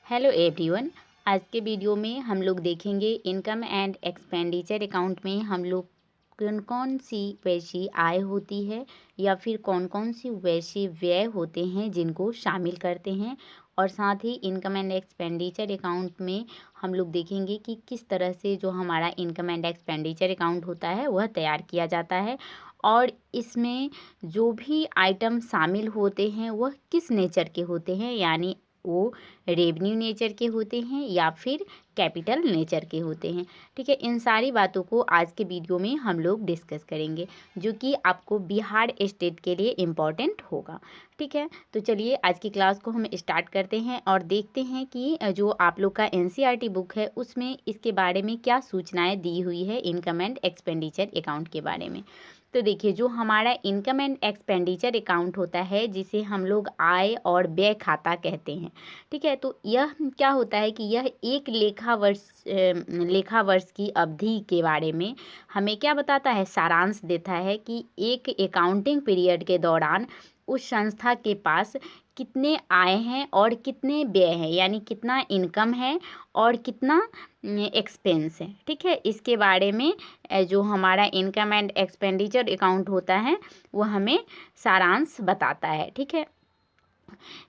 Hello everyone. आज के video में हम लोग देखेंगे इनकम एंड एक्सपेंडिचर अकाउंट में हम लोग कौन कौन सी वैसी आय होती है या फिर कौन कौन सी वैसे व्यय होते हैं जिनको शामिल करते हैं, और साथ ही इनकम एंड एक्सपेंडिचर अकाउंट में हम लोग देखेंगे कि किस तरह से जो हमारा इनकम एंड एक्सपेंडिचर अकाउंट होता है वह तैयार किया जाता है, और इसमें जो भी आइटम शामिल होते हैं वह किस नेचर के होते हैं, यानी वो रेवेन्यू नेचर के होते हैं या फिर कैपिटल नेचर के होते हैं। ठीक है, इन सारी बातों को आज के वीडियो में हम लोग डिस्कस करेंगे, जो कि आपको बिहार स्टेट के लिए इम्पॉर्टेंट होगा। ठीक है, तो चलिए आज की क्लास को हम स्टार्ट करते हैं और देखते हैं कि जो आप लोग का एनसीईआरटी बुक है उसमें इसके बारे में क्या सूचनाएं दी हुई है इनकम एंड एक्सपेंडिचर अकाउंट के बारे में। तो देखिए, जो हमारा इनकम एंड एक्सपेंडिचर अकाउंट होता है जिसे हम लोग आय और व्यय खाता कहते हैं। ठीक है, तो यह क्या होता है कि यह एक लेखा वर्ष की अवधि के बारे में हमें क्या बताता है, सारांश देता है कि एक अकाउंटिंग पीरियड के दौरान उस संस्था के पास कितने आय हैं और कितने व्यय हैं, यानी कितना इनकम है और कितना एक्सपेंस है। ठीक है, इसके बारे में जो हमारा इनकम एंड एक्सपेंडिचर अकाउंट होता है वो हमें सारांश बताता है। ठीक है,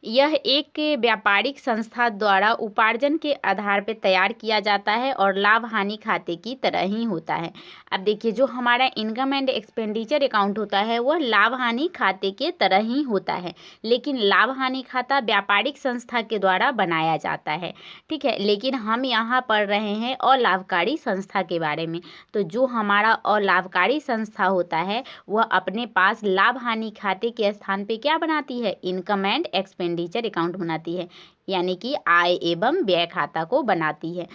यह एक व्यापारिक संस्था द्वारा उपार्जन के आधार पर तैयार किया जाता है और लाभ हानि खाते की तरह ही होता है। अब देखिए, जो हमारा इनकम एंड एक्सपेंडिचर अकाउंट होता है वह लाभ हानि खाते के तरह ही होता है, लेकिन लाभ हानि खाता व्यापारिक संस्था के द्वारा बनाया जाता है। ठीक है, लेकिन हम यहाँ पढ़ रहे हैं अलाभकारी संस्था के बारे में। तो जो हमारा अलाभकारी संस्था होता है वह अपने पास लाभ हानि खाते के स्थान पे क्या बनाती है, इनकम एंड एक्सपेंडिचर अकाउंट बनाती है, यानी कि आय एवं व्यय खाता को बनाती है।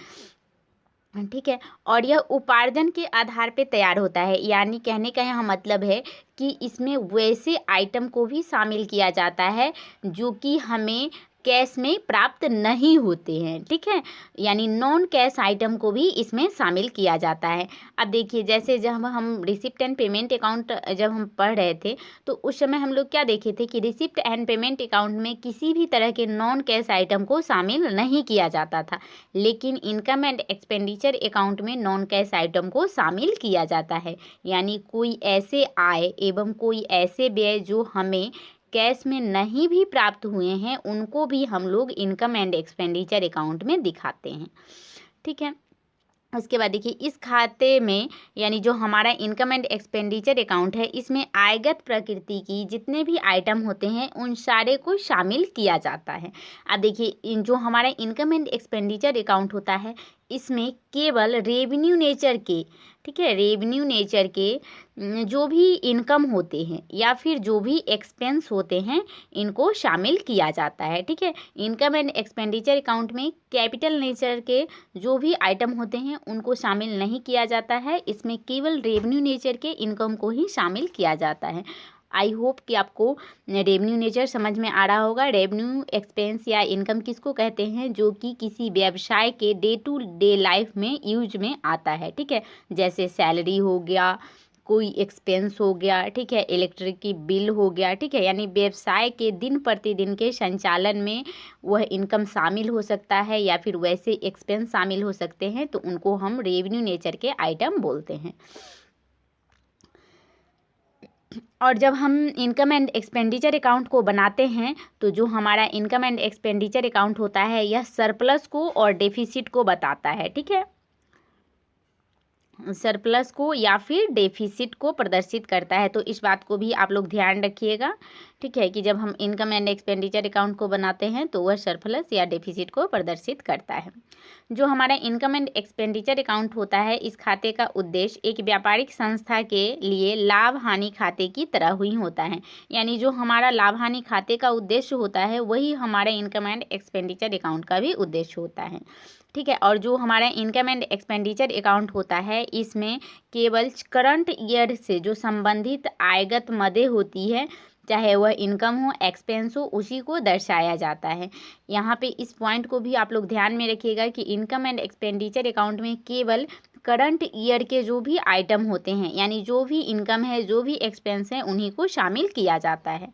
ठीक है, और यह उपार्जन के आधार पे तैयार होता है, यानी कहने का यहाँ मतलब है कि इसमें वैसे आइटम को भी शामिल किया जाता है जो कि हमें कैश में प्राप्त नहीं होते हैं। ठीक है, यानी नॉन कैश आइटम को भी इसमें शामिल किया जाता है। अब देखिए, जैसे जब हम रिसिप्ट एंड पेमेंट अकाउंट जब हम पढ़ रहे थे तो उस समय हम लोग क्या देखे थे कि रिसिप्ट एंड पेमेंट अकाउंट में किसी भी तरह के नॉन कैश आइटम को शामिल नहीं किया जाता था, लेकिन इनकम एंड एक्सपेंडिचर अकाउंट में नॉन कैश आइटम को शामिल किया जाता है, यानी कोई ऐसे आय एवं कोई ऐसे व्यय जो हमें कैश में नहीं भी प्राप्त हुए हैं उनको भी हम लोग इनकम एंड एक्सपेंडिचर अकाउंट में दिखाते हैं। ठीक है, उसके बाद देखिए, इस खाते में यानी जो हमारा इनकम एंड एक्सपेंडिचर अकाउंट है इसमें आयगत प्रकृति की जितने भी आइटम होते हैं उन सारे को शामिल किया जाता है। अब देखिए, जो हमारा इनकम एंड एक्सपेंडिचर अकाउंट होता है इसमें केवल रेवेन्यू नेचर के, ठीक है, रेवेन्यू नेचर के जो भी इनकम होते हैं या फिर जो भी एक्सपेंस होते हैं इनको शामिल किया जाता है। ठीक है, इनकम एंड एक्सपेंडिचर अकाउंट में कैपिटल नेचर के जो भी आइटम होते हैं उनको शामिल नहीं किया जाता है, इसमें केवल रेवेन्यू नेचर के इनकम को ही शामिल किया जाता है। आई होप कि आपको रेवेन्यू नेचर समझ में आ रहा होगा। रेवेन्यू एक्सपेंस या इनकम किसको कहते हैं, जो कि किसी व्यवसाय के डे टू डे लाइफ में यूज में आता है। ठीक है, जैसे सैलरी हो गया, कोई एक्सपेंस हो गया, ठीक है, इलेक्ट्रिक की बिल हो गया। ठीक है, यानी व्यवसाय के दिन प्रतिदिन के संचालन में वह इनकम शामिल हो सकता है या फिर वैसे एक्सपेंस शामिल हो सकते हैं, तो उनको हम रेवेन्यू नेचर के आइटम बोलते हैं। और जब हम इनकम एंड एक्सपेंडिचर अकाउंट को बनाते हैं तो जो हमारा इनकम एंड एक्सपेंडिचर अकाउंट होता है यह सरप्लस को और डेफिसिट को बताता है। ठीक है, सरप्लस को या फिर डेफिसिट को प्रदर्शित करता है, तो इस बात को भी आप लोग ध्यान रखिएगा। ठीक है, कि जब हम इनकम एंड एक्सपेंडिचर अकाउंट को बनाते हैं तो वह सरप्लस या डेफिसिट को प्रदर्शित करता है। जो हमारा इनकम एंड एक्सपेंडिचर अकाउंट होता है इस खाते का उद्देश्य एक व्यापारिक संस्था के लिए लाभ हानि खाते की तरह ही होता है, यानी जो हमारा लाभ हानि खाते का उद्देश्य होता है वही हमारा इनकम एंड एक्सपेंडिचर अकाउंट का भी उद्देश्य होता है। ठीक है, और जो हमारा इनकम एंड एक्सपेंडिचर अकाउंट होता है इसमें केवल करंट ईयर से जो संबंधित आयगत मदें होती है, चाहे वह इनकम हो एक्सपेंस हो, उसी को दर्शाया जाता है। यहाँ पे इस पॉइंट को भी आप लोग ध्यान में रखिएगा कि इनकम एंड एक्सपेंडिचर अकाउंट में केवल करंट ईयर के जो भी आइटम होते हैं, यानी जो भी इनकम है जो भी एक्सपेंस है उन्हीं को शामिल किया जाता है।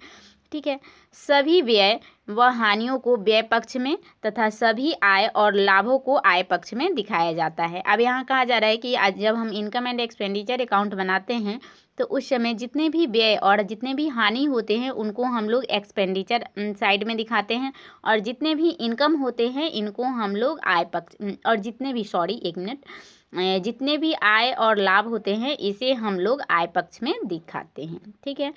ठीक है। सभी व्यय व हानियों को व्यय पक्ष में तथा सभी आय और लाभों को आय पक्ष में दिखाया जाता है। अब यहाँ कहा जा रहा है कि आज जब हम इनकम एंड एक्सपेंडिचर अकाउंट बनाते हैं तो उस समय जितने भी व्यय और जितने भी हानि होते हैं उनको हम लोग एक्सपेंडिचर साइड में दिखाते हैं, और जितने भी इनकम होते हैं इनको हम लोग आय पक्ष और जितने भी जितने भी आय और लाभ होते हैं इसे हम लोग आय पक्ष में दिखाते हैं। ठीक है।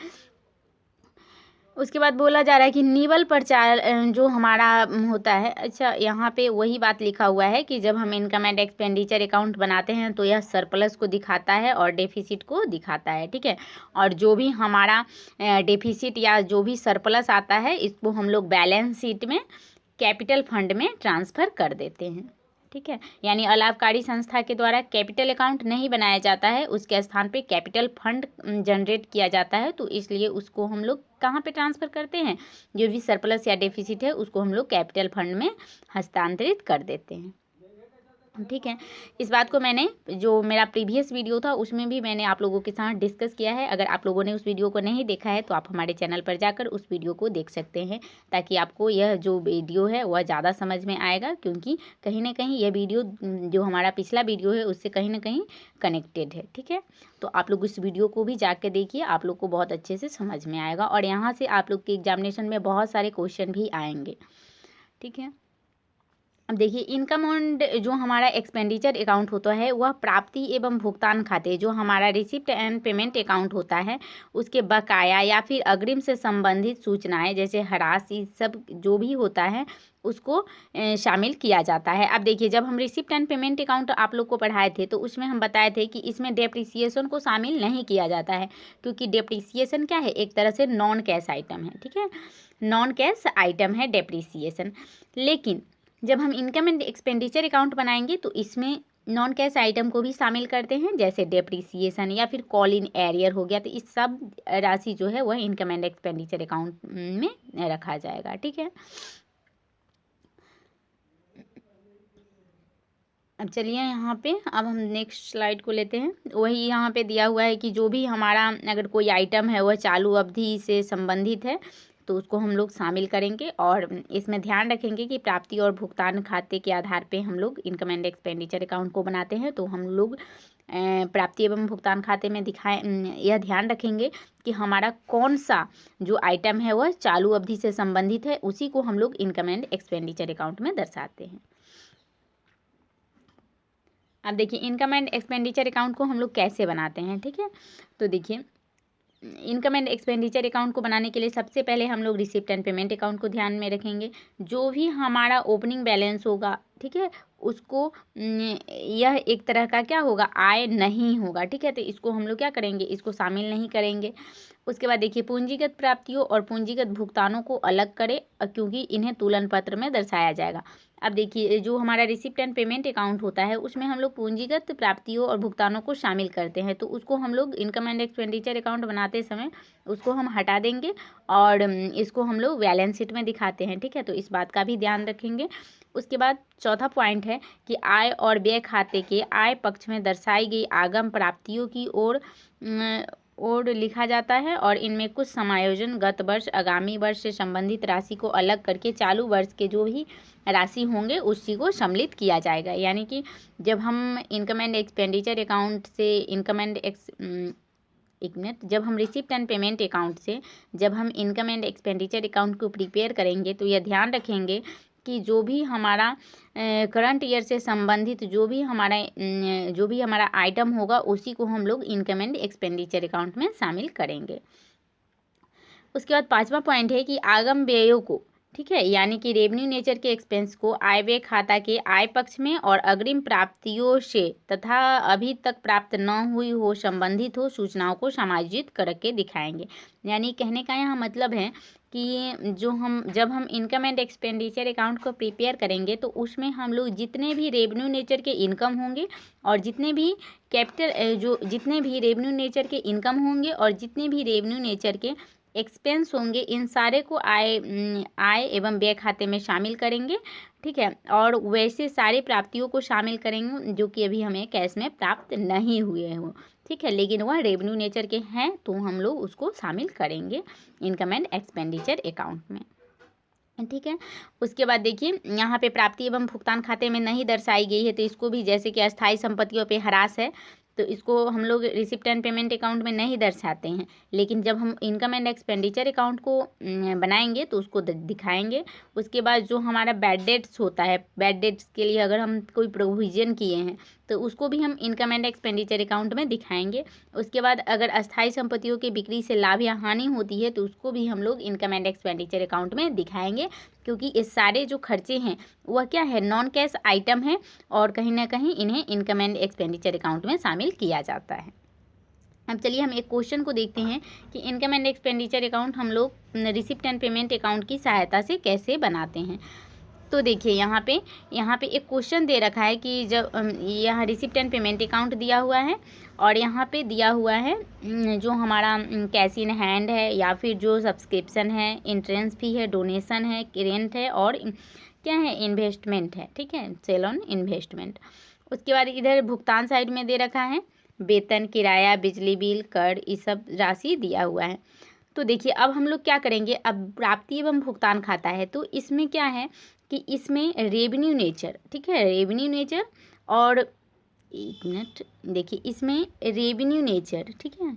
उसके बाद बोला जा रहा है कि निवल प्रचार जो हमारा होता है, अच्छा यहाँ पे वही बात लिखा हुआ है कि जब हम इनकम एंड एक्सपेंडिचर अकाउंट बनाते हैं तो यह सरप्लस को दिखाता है और डेफिसिट को दिखाता है। ठीक है। और जो भी हमारा डेफिसिट या जो भी सरप्लस आता है इसको हम लोग बैलेंस शीट में कैपिटल फंड में ट्रांसफ़र कर देते हैं। ठीक है। यानी अलाभकारी संस्था के द्वारा कैपिटल अकाउंट नहीं बनाया जाता है, उसके स्थान पे कैपिटल फंड जनरेट किया जाता है, तो इसलिए उसको हम लोग कहाँ पे ट्रांसफ़र करते हैं, जो भी सरप्लस या डेफिसिट है उसको हम लोग कैपिटल फंड में हस्तांतरित कर देते हैं। ठीक है। इस बात को मैंने जो मेरा प्रीवियस वीडियो था उसमें भी मैंने आप लोगों के साथ डिस्कस किया है। अगर आप लोगों ने उस वीडियो को नहीं देखा है तो आप हमारे चैनल पर जाकर उस वीडियो को देख सकते हैं, ताकि आपको यह जो वीडियो है वह ज़्यादा समझ में आएगा, क्योंकि कहीं ना कहीं यह वीडियो जो हमारा पिछला वीडियो है उससे कहीं ना कहीं कनेक्टेड है। ठीक है। तो आप लोग इस वीडियो को भी जाकर देखिए, आप लोग को बहुत अच्छे से समझ में आएगा, और यहाँ से आप लोग के एग्जामिनेशन में बहुत सारे क्वेश्चन भी आएंगे। ठीक है। अब देखिए, इनकम एंड जो हमारा एक्सपेंडिचर अकाउंट होता है वह प्राप्ति एवं भुगतान खाते, जो हमारा रिसिप्ट एंड पेमेंट अकाउंट होता है, उसके बकाया या फिर अग्रिम से संबंधित सूचनाएं जैसे हरास, ये सब जो भी होता है उसको शामिल किया जाता है। अब देखिए, जब हम रिसिप्ट एंड पेमेंट अकाउंट आप लोग को पढ़ाए थे तो उसमें हम बताए थे कि इसमें डेप्रिसिएशन को शामिल नहीं किया जाता है, क्योंकि डेप्रिसिएशन क्या है, एक तरह से नॉन कैश आइटम है। ठीक है। नॉन कैश आइटम है डेप्रिसिएशन। लेकिन जब हम इनकम एंड एक्सपेंडिचर अकाउंट बनाएंगे तो इसमें नॉन कैश आइटम को भी शामिल करते हैं, जैसे डेप्रिसिएशन या फिर कॉल इन एरियर हो गया, तो इस सब राशि जो है वह इनकम एंड एक्सपेंडिचर अकाउंट में रखा जाएगा। ठीक है। अब चलिए यहाँ पे, अब हम नेक्स्ट स्लाइड को लेते हैं। वही यहाँ पे दिया हुआ है कि जो भी हमारा अगर कोई आइटम है वह चालू अवधि से संबंधित है तो उसको हम लोग शामिल करेंगे, और इसमें ध्यान रखेंगे कि प्राप्ति और भुगतान खाते के आधार पे हम लोग इनकम एंड एक्सपेंडिचर अकाउंट को बनाते हैं। तो हम लोग प्राप्ति एवं भुगतान खाते में यह ध्यान रखेंगे कि हमारा कौन सा जो आइटम है वह चालू अवधि से संबंधित है, उसी को हम लोग इनकम एंड एक्सपेंडिचर अकाउंट में दर्शाते हैं। अब देखिए, इनकम एंड एक्सपेंडिचर अकाउंट को हम लोग कैसे बनाते हैं। ठीक है। तो देखिए, इनकम एंड एक्सपेंडिचर अकाउंट को बनाने के लिए सबसे पहले हम लोग रिसिप्ट एंड पेमेंट अकाउंट को ध्यान में रखेंगे। जो भी हमारा ओपनिंग बैलेंस होगा, ठीक है, उसको यह एक तरह का क्या होगा, आय नहीं होगा। ठीक है। तो इसको हम लोग क्या करेंगे, इसको शामिल नहीं करेंगे। उसके बाद देखिए, पूंजीगत प्राप्तियों और पूंजीगत भुगतानों को अलग करें, क्योंकि इन्हें तुलन पत्र में दर्शाया जाएगा। अब देखिए, जो हमारा रिसिप्ट एंड पेमेंट अकाउंट होता है उसमें हम लोग पूंजीगत प्राप्तियों और भुगतानों को शामिल करते हैं, तो उसको हम लोग इनकम एंड एक्सपेंडिचर अकाउंट बनाते समय उसको हम हटा देंगे और इसको हम लोग बैलेंस शीट में दिखाते हैं। ठीक है। तो इस बात का भी ध्यान रखेंगे। उसके बाद चौथा पॉइंट है कि आय और व्यय खाते के आय पक्ष में दर्शाई गई आगम प्राप्तियों की ओर लिखा जाता है, और इनमें कुछ समायोजन गत वर्ष आगामी वर्ष से संबंधित राशि को अलग करके चालू वर्ष के जो भी राशि होंगे उसी को सम्मिलित किया जाएगा। यानी कि जब हम इनकम एंड एक्सपेंडिचर अकाउंट से जब हम रिसिप्ट एंड पेमेंट अकाउंट से जब हम इनकम एंड एक्सपेंडिचर अकाउंट को प्रिपेयर करेंगे तो यह ध्यान रखेंगे कि जो भी हमारा करंट ईयर से संबंधित जो भी हमारा आइटम होगा उसी को हम लोग इनकम एंड एक्सपेंडिचर अकाउंट में शामिल करेंगे। उसके बाद पांचवा पॉइंट है कि आगम व्ययों को, ठीक है, यानी कि रेवेन्यू नेचर के एक्सपेंस को आय व्यय खाता के आय पक्ष में और अग्रिम प्राप्तियों से तथा अभी तक प्राप्त न हुई हो संबंधित हो सूचनाओं को समायोजित करके दिखाएंगे। यानी कहने का यहाँ मतलब है कि जब हम इनकम एंड एक्सपेंडिचर अकाउंट को प्रिपेयर करेंगे तो उसमें हम लोग जितने भी रेवेन्यू नेचर के इनकम होंगे और जितने भी रेवेन्यू नेचर के इनकम होंगे और जितने भी रेवेन्यू नेचर के एक्सपेंस होंगे, इन सारे को आय एवं व्यय खाते में शामिल करेंगे। ठीक है। और वैसे सारे प्राप्तियों को शामिल करेंगे जो कि अभी हमें कैश में प्राप्त नहीं हुए हों। ठीक है, लेकिन वह रेवेन्यू नेचर के हैं तो हम लोग उसको शामिल करेंगे इनकम एंड एक्सपेंडिचर अकाउंट में। ठीक है, उसके बाद देखिए यहाँ पे प्राप्ति एवं भुगतान खाते में नहीं दर्शाई गई है, तो इसको भी, जैसे कि अस्थायी संपत्तियों पे ह्रास है तो इसको हम लोग रिसिप्ट एंड पेमेंट अकाउंट में नहीं दर्शाते हैं, लेकिन जब हम इनकम एंड एक्सपेंडिचर अकाउंट को बनाएंगे तो उसको दिखाएंगे। उसके बाद जो हमारा बैड डेट्स होता है, बैड डेट्स के लिए अगर हम कोई प्रोविज़न किए हैं तो उसको भी हम इनकम एंड एक्सपेंडिचर अकाउंट में दिखाएंगे। उसके बाद अगर अस्थायी संपत्तियों की बिक्री से लाभ या हानि होती है तो उसको भी हम लोग इनकम एंड एक्सपेंडिचर अकाउंट में दिखाएंगे, क्योंकि ये सारे जो खर्चे हैं वह क्या है, नॉन कैश आइटम है और कहीं ना कहीं इन्हें इनकम एंड एक्सपेंडिचर अकाउंट में शामिल किया जाता है। अब चलिए हम एक क्वेश्चन को देखते हैं कि इनकम एंड एक्सपेंडिचर अकाउंट हम लोग रिसिप्ट एंड पेमेंट अकाउंट की सहायता से कैसे बनाते हैं। तो देखिए यहाँ पे एक क्वेश्चन दे रखा है कि जब यहाँ रिसिप्ट एंड पेमेंट अकाउंट दिया हुआ है और यहाँ पे दिया हुआ है जो हमारा कैश इन हैंड है या फिर जो सब्सक्रिप्शन है, इंट्रेंस फी है, डोनेशन है, रेंट है और क्या है, इन्वेस्टमेंट है। ठीक है, सेल ऑन इन्वेस्टमेंट। उसके बाद इधर भुगतान साइड में दे रखा है वेतन, किराया, बिजली बिल, कर, ये सब राशि दिया हुआ है। तो देखिए अब हम लोग क्या करेंगे, अब प्राप्ति एवं भुगतान खाता है तो इसमें क्या है कि इसमें रेवेन्यू नेचर, ठीक है, रेवेन्यू नेचर और एक मिनट देखिए इसमें रेवेन्यू नेचर, ठीक है,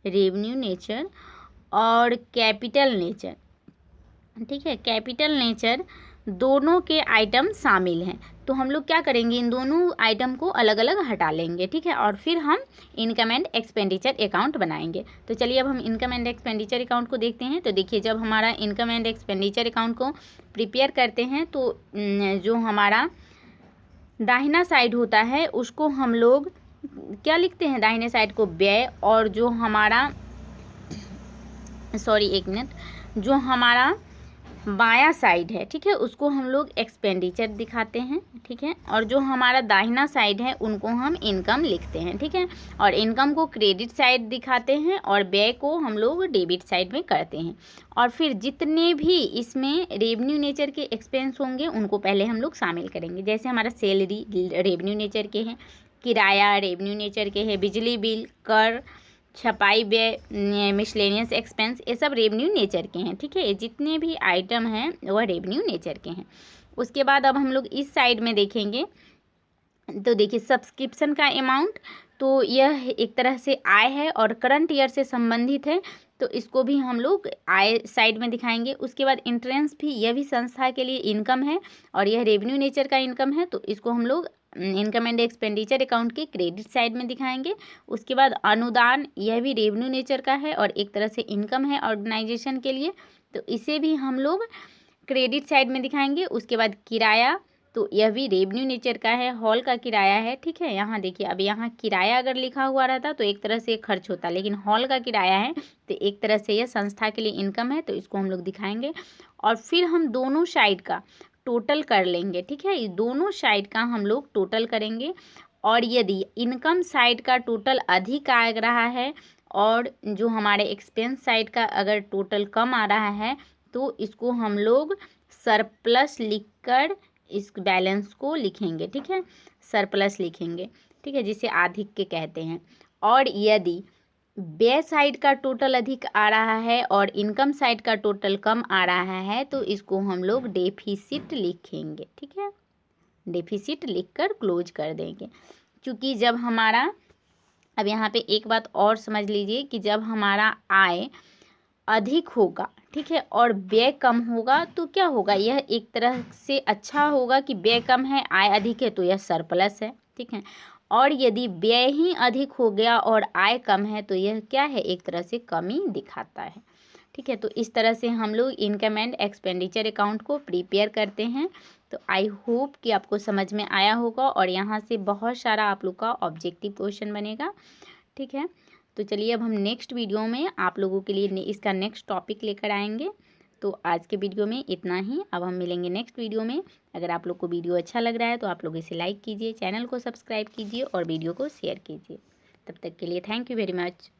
रेवेन्यू नेचर और कैपिटल नेचर, ठीक है, कैपिटल नेचर दोनों के आइटम शामिल हैं। तो हम लोग क्या करेंगे, इन दोनों आइटम को अलग अलग हटा लेंगे, ठीक है, और फिर हम इनकम एंड एक्सपेंडिचर अकाउंट बनाएंगे। तो चलिए अब हम इनकम एंड एक्सपेंडिचर अकाउंट को देखते हैं। तो देखिए जब हमारा इनकम एंड एक्सपेंडिचर अकाउंट को प्रिपेयर करते हैं तो जो हमारा दाहिना साइड होता है उसको हम लोग क्या लिखते हैं, दाहिने साइड को व्यय, और जो हमारा जो हमारा बायां साइड है, ठीक है, उसको हम लोग एक्सपेंडिचर दिखाते हैं, ठीक है, और जो हमारा दाहिना साइड है उनको हम इनकम लिखते हैं, ठीक है, और इनकम को क्रेडिट साइड दिखाते हैं और व्यय को हम लोग डेबिट साइड में करते हैं। और फिर जितने भी इसमें रेवेन्यू नेचर के एक्सपेंस होंगे उनको पहले हम लोग शामिल करेंगे। जैसे हमारा सैलरी रेवेन्यू नेचर के हैं, किराया रेवेन्यू नेचर के है, बिजली बिल, कर, छपाई व्यय, मिसलेनियस एक्सपेंस, ये सब रेवेन्यू नेचर के हैं, ठीक है, ये जितने भी आइटम हैं वह रेवेन्यू नेचर के हैं। उसके बाद अब हम लोग इस साइड में देखेंगे तो देखिए सब्सक्रिप्शन का अमाउंट, तो यह एक तरह से आय है और करंट ईयर से संबंधित है तो इसको भी हम लोग आय साइड में दिखाएंगे। उसके बाद इंट्रेंस फी, यह भी संस्था के लिए इनकम है और यह रेवेन्यू नेचर का इनकम है तो इसको हम लोग इनकम एंड एक्सपेंडिचर अकाउंट के क्रेडिट साइड में दिखाएंगे। उसके बाद अनुदान, यह भी रेवेन्यू नेचर का है और एक तरह से इनकम है ऑर्गेनाइजेशन के लिए, तो इसे भी हम लोग क्रेडिट साइड में दिखाएंगे। उसके बाद किराया, तो यह भी रेवेन्यू नेचर का है, हॉल का किराया है, ठीक है, यहाँ देखिए अब यहाँ किराया अगर लिखा हुआ रहता तो एक तरह से खर्च होता, लेकिन हॉल का किराया है तो एक तरह से यह संस्था के लिए इनकम है तो इसको हम लोग दिखाएंगे। और फिर हम दोनों साइड का टोटल कर लेंगे, ठीक है, ये दोनों साइड का हम लोग टोटल करेंगे और यदि इनकम साइड का टोटल अधिक आ रहा है और जो हमारे एक्सपेंस साइड का अगर टोटल कम आ रहा है तो इसको हम लोग सरप्लस लिखकर इस बैलेंस को लिखेंगे, ठीक है, सरप्लस लिखेंगे, ठीक है, जिसे अधिक के कहते हैं। और यदि व्यय साइड का टोटल अधिक आ रहा है और इनकम साइड का टोटल कम आ रहा है तो इसको हम लोग डेफिसिट लिखेंगे, ठीक है, डेफिसिट लिखकर क्लोज कर देंगे। क्योंकि जब हमारा, अब यहाँ पे एक बात और समझ लीजिए कि जब हमारा आय अधिक होगा, ठीक है, और व्यय कम होगा तो क्या होगा, यह एक तरह से अच्छा होगा कि व्यय कम है आय अधिक है तो यह सरप्लस है, ठीक है, और यदि व्यय ही अधिक हो गया और आय कम है तो यह क्या है, एक तरह से कमी दिखाता है, ठीक है। तो इस तरह से हम लोग इनकम एंड एक्सपेंडिचर अकाउंट को प्रिपेयर करते हैं। तो आई होप कि आपको समझ में आया होगा और यहाँ से बहुत सारा आप लोग का ऑब्जेक्टिव क्वेश्चन बनेगा, ठीक है। तो चलिए अब हम नेक्स्ट वीडियो में आप लोगों के लिए इसका नेक्स्ट टॉपिक लेकर आएंगे। तो आज के वीडियो में इतना ही, अब हम मिलेंगे नेक्स्ट वीडियो में। अगर आप लोग को वीडियो अच्छा लग रहा है तो आप लोग इसे लाइक कीजिए, चैनल को सब्सक्राइब कीजिए और वीडियो को शेयर कीजिए। तब तक के लिए थैंक यू वेरी मच।